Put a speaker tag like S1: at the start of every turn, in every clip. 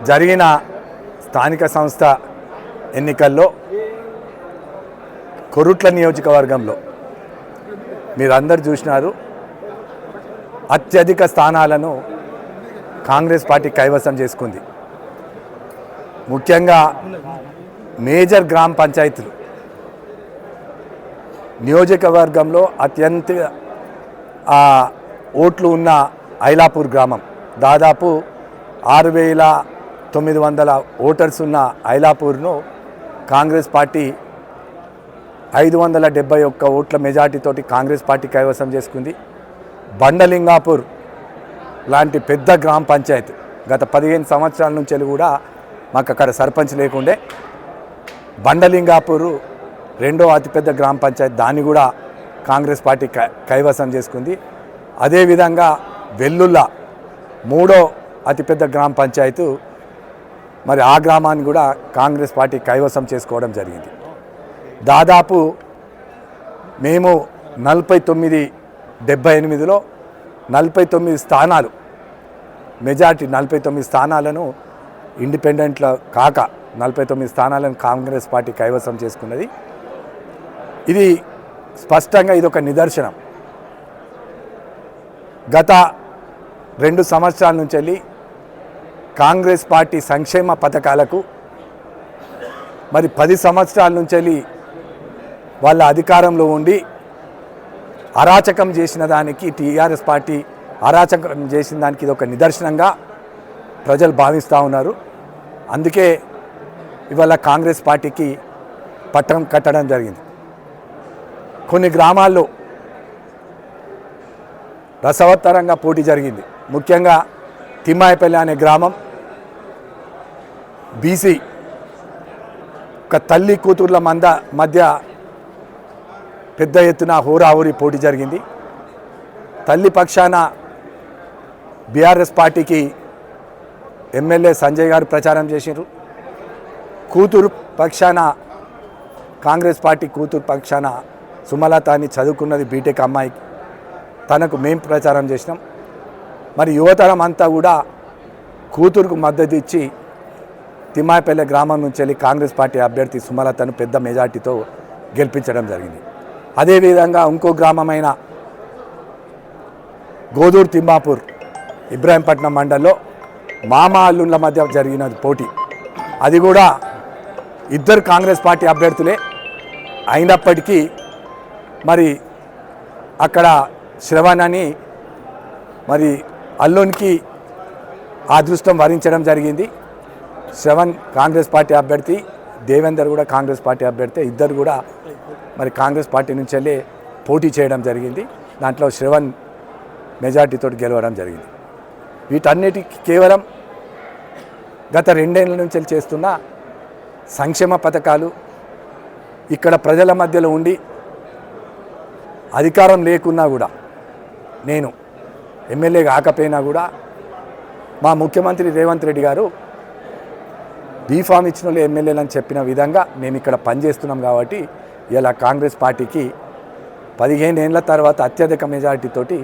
S1: జరిగిన స్థానిక సంస్థ ఎన్నికల్లో కొరుట్ల నియోజకవర్గంలో మీరందరూ చూసినారు. అత్యధిక స్థానాలను కాంగ్రెస్ పార్టీ కైవసం చేసుకుంది. ముఖ్యంగా మేజర్ గ్రామ పంచాయతీలు నియోజకవర్గంలో అత్యంత ఓట్లు ఉన్న ఐలాపూర్ గ్రామం, దాదాపు 6,900 ఓటర్స్ ఉన్న ఐలాపూర్ను కాంగ్రెస్ పార్టీ 571 ఓట్ల మెజార్టీతోటి కాంగ్రెస్ పార్టీ కైవసం చేసుకుంది. బండలింగాపూర్ లాంటి పెద్ద గ్రామ పంచాయతీ గత 15 సంవత్సరాల నుంచి కూడా మాకు అక్కడ సర్పంచ్ లేకుండే. బండలింగాపూర్ రెండో అతిపెద్ద గ్రామ పంచాయతీ, దాన్ని కూడా కాంగ్రెస్ పార్టీ కైవసం చేసుకుంది. అదేవిధంగా వెల్లుల్లా మూడో అతిపెద్ద గ్రామ పంచాయతీ, మరి ఆ గ్రామాన్ని కూడా కాంగ్రెస్ పార్టీ కైవసం చేసుకోవడం జరిగింది. దాదాపు మేము 49-78లో 49 స్థానాలు మెజార్టీ 49 స్థానాలను ఇండిపెండెంట్లో కాక 49 స్థానాలను కాంగ్రెస్ పార్టీ కైవసం చేసుకున్నది. ఇది స్పష్టంగా ఇదొక నిదర్శనం. గత 2 సంవత్సరాల నుంచి వెళ్ళి కాంగ్రెస్ పార్టీ సంక్షేమ పథకాలకు, మరి 10 సంవత్సరాల నుంచి వెళ్ళి వాళ్ళ అధికారంలో ఉండి అరాచకం చేసిన దానికి, టీఆర్ఎస్ పార్టీ అరాచకం చేసిన దానికి ఇది ఒక నిదర్శనంగా ప్రజలు భావిస్తూ ఉన్నారు. అందుకే ఇవాళ కాంగ్రెస్ పార్టీకి పట్టం కట్టడం జరిగింది. కొన్ని గ్రామాల్లో రసవత్తరంగా పోటీ జరిగింది. ముఖ్యంగా తిమ్మాయిపల్లి అనే గ్రామం బీసీ ఒక తల్లి కూతుర్ల మధ్య పెద్ద ఎత్తున హోరాహోరీ పోటీ జరిగింది. తల్లి పక్షాన బీఆర్ఎస్ పార్టీకి ఎమ్మెల్యే సంజయ్ గారు ప్రచారం చేశారు. కూతురు పక్షాన కాంగ్రెస్ పార్టీ కూతురు పక్షాన సుమలత అని చదువుకున్నది బీటెక్ అమ్మాయి, తనకు మేము ప్రచారం చేసినాం. మరి యువతరం అంతా కూడా కూతురుకు మద్దతు ఇచ్చి తిమ్మాయిపల్లె గ్రామం నుంచి వెళ్ళి కాంగ్రెస్ పార్టీ అభ్యర్థి సుమలతను పెద్ద మెజార్టీతో గెలిపించడం జరిగింది. అదేవిధంగా ఇంకో గ్రామమైన గోదూరు తిమ్మాపూర్ ఇబ్రాహీంపట్నం మండలంలో మామ అల్లుళ్ళ మధ్య జరిగిన పోటీ, అది కూడా ఇద్దరు కాంగ్రెస్ పార్టీ అభ్యర్థులే అయినప్పటికీ మరి అక్కడ శ్రవణ్ అని మరి అల్లునికి అదృష్టం వరించడం జరిగింది. శ్రవణ్ కాంగ్రెస్ పార్టీ అభ్యర్థి, దేవేందర్ కూడా కాంగ్రెస్ పార్టీ అభ్యర్థి, ఇద్దరు కూడా మరి కాంగ్రెస్ పార్టీ నుంచి వెళ్ళి పోటీ చేయడం జరిగింది. దాంట్లో శ్రవణ్ మెజార్టీతో గెలవడం జరిగింది. వీటన్నిటికీ కేవలం గత 2 ఏళ్ల నుంచి చేస్తున్న సంక్షేమ పథకాలు, ఇక్కడ ప్రజల మధ్యలో ఉండి అధికారం లేకున్నా కూడా, నేను ఎమ్మెల్యే కాకపోయినా కూడా మా ముఖ్యమంత్రి రేవంత్ రెడ్డి గారు బీఫామ్ ఇచ్చిన వాళ్ళు ఎమ్మెల్యేలు అని చెప్పిన విధంగా మేము ఇక్కడ పనిచేస్తున్నాం. కాబట్టి ఇలా కాంగ్రెస్ పార్టీకి 15 ఏళ్ల తర్వాత అత్యధిక మెజారిటీతోటి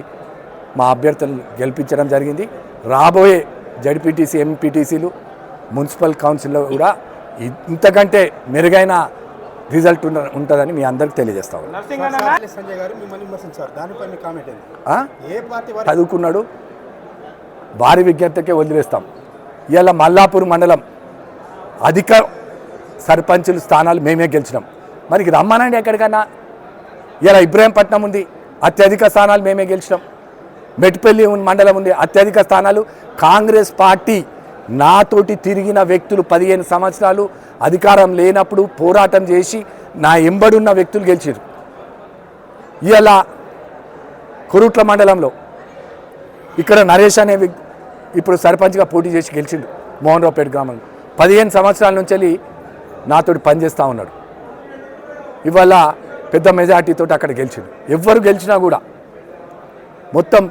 S1: మా అభ్యర్థులను గెలిపించడం జరిగింది. రాబోయే జడ్పీటీసీ, ఎంపీటీసీలు, మున్సిపల్ కౌన్సిల్లో కూడా ఇంతకంటే మెరుగైన రిజల్ట్ ఉంటుందని మీ అందరికి తెలియజేస్తాం. చదువుకున్నాడు, భారీ విజ్ఞప్తికే వదిలేస్తాం. ఇవాళ మల్లాపూర్ మండలం అధిక సర్పంచుల స్థానాలు మేమే గెలిచినాం. మరి రమ్మనండి ఎక్కడికన్నా. ఇలా ఇబ్రాహీంపట్నం ఉంది, అత్యధిక స్థానాలు మేమే గెలిచినాం. మెట్పల్లి మండలం ఉంది, అత్యధిక స్థానాలు కాంగ్రెస్ పార్టీ నాతోటి తిరిగిన వ్యక్తులు 15 సంవత్సరాలు అధికారం లేనప్పుడు పోరాటం చేసి నా ఎంబడున్న వ్యక్తులు గెలిచారు. ఇలా కొరుట్ల మండలంలో ఇక్కడ నరేష్ అనే ఇప్పుడు సర్పంచ్గా పోటీ చేసి గెలిచిండు. మోహన్ రావుపేట గ్రామంలో 15 సంవత్సరాల నుంచి వెళ్ళి నాతోటి పనిచేస్తూ ఉన్నాడు. ఇవాళ పెద్ద మెజార్టీతో అక్కడ గెలిచిండు. ఎవ్వరు గెలిచినా కూడా మొత్తం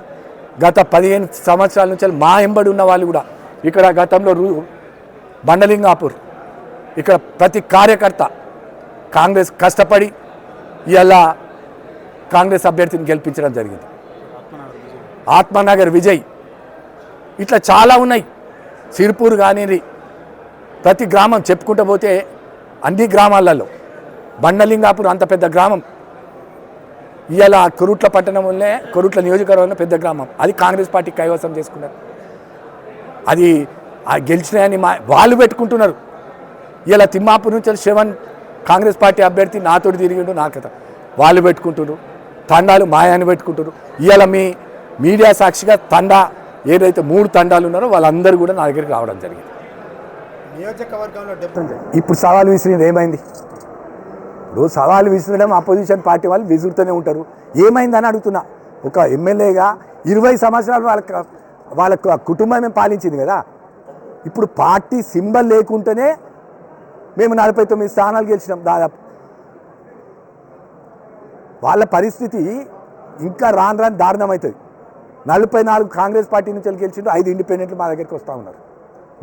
S1: గత 15 సంవత్సరాల నుంచి మా ఎంబడి ఉన్న వాళ్ళు కూడా ఇక్కడ గతంలో బండలింగాపూర్ ఇక్కడ ప్రతి కార్యకర్త కాంగ్రెస్ కష్టపడి ఇలా కాంగ్రెస్ అభ్యర్థిని గెలిపించడం జరిగింది. ఆత్మనగర్ విజయ్, ఇట్లా చాలా ఉన్నాయి. సిర్పూర్ కానీ ప్రతి గ్రామం చెప్పుకుంటూ పోతే అన్ని గ్రామాలలో బండలింగాపూర్ అంత పెద్ద గ్రామం, ఇవాళ కొరుట్ల పట్టణంలోనే కొరుట్ల నియోజకవర్గంలో పెద్ద గ్రామం, అది కాంగ్రెస్ పార్టీ కైవసం చేసుకున్నారు. అది గెలిచినాయని వాళ్ళు పెట్టుకుంటున్నారు. ఇలా తిమ్మాపూర్ నుంచి శ్రవణ్ కాంగ్రెస్ పార్టీ అభ్యర్థి నాతోటి తిరిగిండు, నా కథ వాళ్ళు పెట్టుకుంటున్నారు. తండాలు మాయాన్ని పెట్టుకుంటారు. ఇవాళ మీ మీడియా సాక్షిగా తండా ఏదైతే 3 తండాలు ఉన్నారో వాళ్ళందరూ కూడా నా దగ్గరికి రావడం జరిగింది.
S2: నియోజకవర్గంలో
S1: ఇప్పుడు సవాలు విసిరింది ఏమైంది? ఇప్పుడు సవాలు విసిరడం అపోజిషన్ పార్టీ వాళ్ళు విసురుతూనే ఉంటారు. ఏమైందని అడుగుతున్నా. ఒక ఎమ్మెల్యేగా 20 సంవత్సరాలు వాళ్ళ కుటుంబమే పాలించింది కదా. ఇప్పుడు పార్టీ సింబల్ లేకుంటేనే మేము 49 స్థానాలు గెలిచినాం దాదాపు. వాళ్ళ పరిస్థితి ఇంకా రాను రాను దారుణం అవుతుంది. 44 కాంగ్రెస్ పార్టీ నుంచి గెలిచిండు, 5 ఇండిపెండెంట్లు మా దగ్గరికి వస్తూ ఉన్నారు.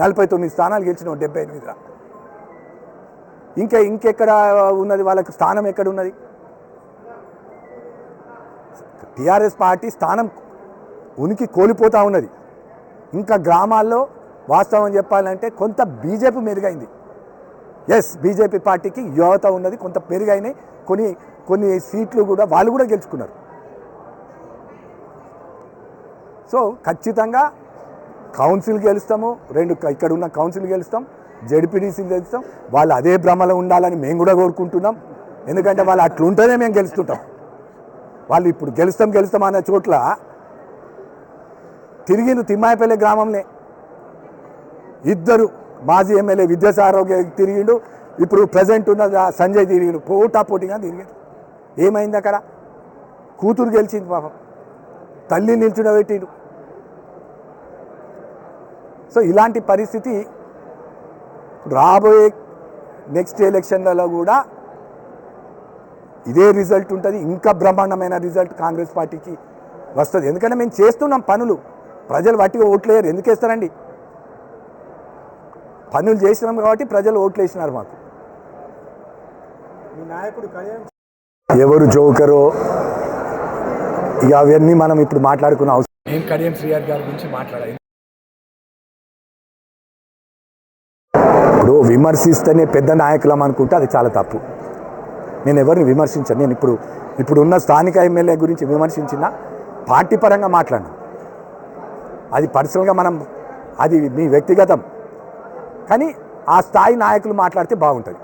S1: 49 స్థానాలు గెలిచినాం 78. ఇంకెక్కడ ఉన్నది వాళ్ళకి స్థానం? ఎక్కడ ఉన్నది? టీఆర్ఎస్ పార్టీ స్థానం ఉనికి కోల్పోతూ ఉన్నది. ఇంకా గ్రామాల్లో వాస్తవం చెప్పాలంటే కొంత బీజేపీ మెరుగైంది. ఎస్, బీజేపీ పార్టీకి యువత ఉన్నది, కొంత మెరుగైనాయి. కొన్ని సీట్లు కూడా వాళ్ళు కూడా గెలుచుకున్నారు. సో ఖచ్చితంగా కౌన్సిల్ గెలుస్తాము, 2 ఇక్కడ ఉన్న కౌన్సిల్ గెలుస్తాం, జెడ్పీటీసీలు గెలుస్తాం. వాళ్ళు అదే భ్రమలో ఉండాలని మేము కూడా కోరుకుంటున్నాం. ఎందుకంటే వాళ్ళు అట్లుంటేనే మేము గెలుస్తుంటాం. వాళ్ళు ఇప్పుడు గెలుస్తాం అనే చోట్ల తిరిగిండు. తిమ్మాయిపల్లి గ్రామంలో 2 మాజీ ఎమ్మెల్యే విద్యాసారోగ్య తిరిగిండు, ఇప్పుడు ప్రజెంట్ ఉన్న సంజయ్ తిరిగిండు, పోటాపోటీగా తిరిగాడు. ఏమైంది అక్కడ? కూతురు గెలిచింది పాపం, తల్లి నిల్చుడబెట్టిండు. సో ఇలాంటి పరిస్థితి రాబోయే నెక్స్ట్ ఎలక్షన్లలో కూడా ఇదే రిజల్ట్ ఉంటుంది. ఇంకా బ్రహ్మాండమైన రిజల్ట్ కాంగ్రెస్ పార్టీకి వస్తుంది. ఎందుకంటే మేము చేస్తున్నాం పనులు. ప్రజలు వట్టిగా ఓట్లేయరు. ఎందుకు వేస్తారండి? పనులు చేసినాం కాబట్టి ప్రజలు ఓట్లు వేసినారు మాకు.
S2: మీ నాయకుడు
S1: ఎవరు జోకరో ఇక అవన్నీ మనం ఇప్పుడు మాట్లాడుకున్న అవసరం. నేను కడియం శ్రీహరి గారి గురించి మాట్లాడాలి. ఇప్పుడు విమర్శిస్తేనే పెద్ద నాయకులం అనుకుంటే అది చాలా తప్పు. నేను ఎవరిని విమర్శించాను. నేను ఇప్పుడున్న స్థానిక ఎమ్మెల్యే గురించి విమర్శించిన పార్టీ పరంగా మాట్లాడినా, అది పర్సనల్గా అది మీ వ్యక్తిగతం. కానీ ఆ స్థాయి నాయకులు మాట్లాడితే బాగుంటుంది.